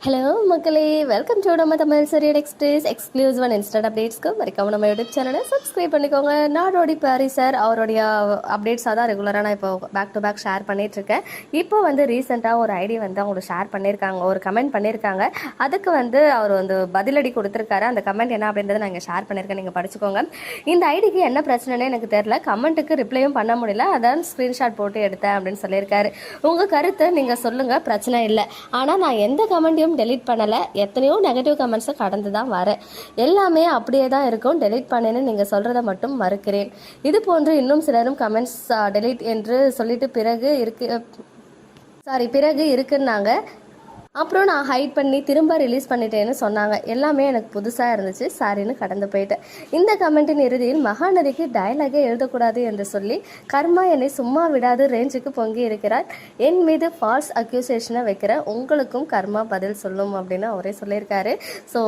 Hello மக்களே, welcome to நம்ம Tamil serial express exclusive and instant அப்டேட்ஸ்க்கு மறக்காம நம்ம யூடியூப் சேனலை சப்ஸ்கிரைப் பண்ணிக்கோங்க. நாடோடி பாரி சார் அவருடைய அப்டேட்ஸாக தான் ரெகுலராக நான் இப்போ பேக் டு பேக் ஷேர் பண்ணிகிட்ருக்கேன். இப்போ ரீசெண்டாக ஒரு ஐடி அவங்களுக்கு ஷேர் பண்ணியிருக்காங்க, ஒரு கமெண்ட் பண்ணியிருக்காங்க. அதுக்கு அவர் பதிலடி கொடுத்துருக்காரு. அந்த கமெண்ட் என்ன அப்படின்றத நான் இங்கே ஷேர் பண்ணியிருக்கேன், நீங்கள் படிச்சுக்கோங்க. இந்த ஐடிக்கு என்ன பிரச்சனைன்னு எனக்கு தெரியல, கமெண்ட்டுக்கு ரிப்ளையும் பண்ண முடியல, அதான் ஸ்க்ரீன்ஷாட் போட்டு எடுத்தேன் அப்படின்னு சொல்லியிருக்காரு. உங்கள் கருத்தை நீங்கள் சொல்லுங்கள், பிரச்சனை இல்லை. ஆனால் நான் எந்த கமெண்ட்டையும் டெலீட் பண்ணலை. எத்தனையோ நெகட்டிவ் கமெண்ட்ஸை கடந்து தான் வரேன். எல்லாமே அப்படியே தான் இருக்கும். டெலீட் பண்ணேன்னு நீங்கள் சொல்கிறத மட்டும் மறுக்கிறேன். இது போன்று இன்னும் சிலரும் கமெண்ட்ஸ் டெலீட் என்று சொல்லிட்டு பிறகு இருக்குன்னாங்க. அப்புறம் நான் ஹைட் பண்ணி திரும்ப ரிலீஸ் பண்ணிட்டேன்னு சொன்னாங்க. எல்லாமே எனக்கு புதுசாக இருந்துச்சு, சாரின்னு கடந்து போயிட்டேன். இந்த கமெண்ட்டின் இறுதியில் மகாநதிக்கு டயலாகே எழுதக்கூடாது என்று சொல்லி கர்மா என்னை சும்மா விடாது ரேஞ்சுக்கு பொங்கி இருக்கிறார். என் மீது ஃபால்ஸ் அக்யூசேஷனை வைக்கிற உங்களுக்கும் கர்மா பதில் சொல்லும் அப்படின்னு அவரே சொல்லியிருக்காரு. ஸோ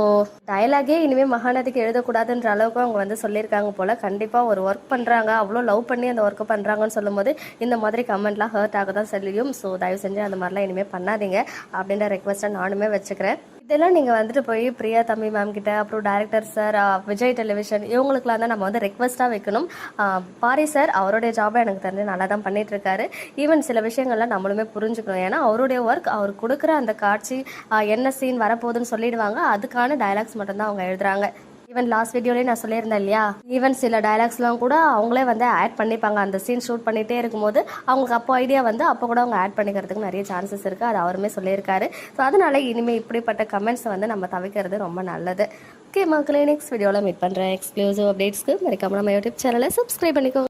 டயலாகே இனிமேல் மகாநதிக்கு எழுதக்கூடாதுன்ற அளவுக்கு அவங்க சொல்லியிருக்காங்க போல். கண்டிப்பாக ஒரு ஒர்க் பண்ணுறாங்க, அவ்வளோ லவ் பண்ணி அந்த ஒர்க்கை பண்ணுறாங்கன்னு சொல்லும்போது இந்த மாதிரி கமெண்ட்லாம் ஹர்ட் ஆக தான் சொல்லியும். ஸோ தயவு செஞ்சு அந்த மாதிரிலாம் இனிமேல் பண்ணாதீங்க அப்படின்ற ரெக்வஸ்ட்டாக நானுமே வச்சுக்கிறேன். இதெல்லாம் நீங்கள் போய் பிரியா தம்பி மேம் கிட்ட, அப்புறம் டைரக்டர் சார், விஜய் டெலிவிஷன், இவங்களுக்குலாம் தான் நம்ம ரெக்வஸ்ட்டாக வைக்கணும். பாரி சார் அவருடைய ஜாபை எனக்கு தெரிஞ்சு நல்லா தான் பண்ணிகிட்ருக்காரு. ஈவன் சில விஷயங்கள்லாம் நம்மளுமே புரிஞ்சுக்கணும். ஏன்னா அவருடைய ஒர்க், அவர் கொடுக்குற அந்த காட்சி என்ன சீன் வரப்போகுதுன்னு சொல்லிடுவாங்க, அதுக்கான டைலாக்ஸ் மட்டும்தான் அவங்க எழுதுறாங்க. ஈவன் லாஸ்ட் வீடியோலேயே நான் சொல்லியிருந்தேன் இல்லையா, ஈவன் சில டைலாக்ஸ்லாம் கூட அவங்களே ஆட் பண்ணிப்பாங்க. அந்த சீன் ஷூட் பண்ணிகிட்டே இருக்கும்போது அவங்களுக்கு அப்போ ஐடியா அப்போ கூட அவங்க ஆட் பண்ணிக்கிறதுக்கு நிறைய சான்சஸ் இருக்குது. அது அவருமே சொல்லியிருக்காரு. ஸோ அதனால் இனிமேல் இப்படிப்பட்ட கமெண்ட்ஸை நம்ம தவிர்க்கிறது ரொம்ப நல்லது. ஓகே மக்களே, நெக்ஸ்ட் வீடியோவில் மீட் பண்ணுறேன். எக்ஸ்க்ளூசிவ் அப்டேட்ஸ்க்கு மறக்காம நம்ம யூடியூப் சேனலை சப்ஸ்கிரைப் பண்ணிக்கோங்க.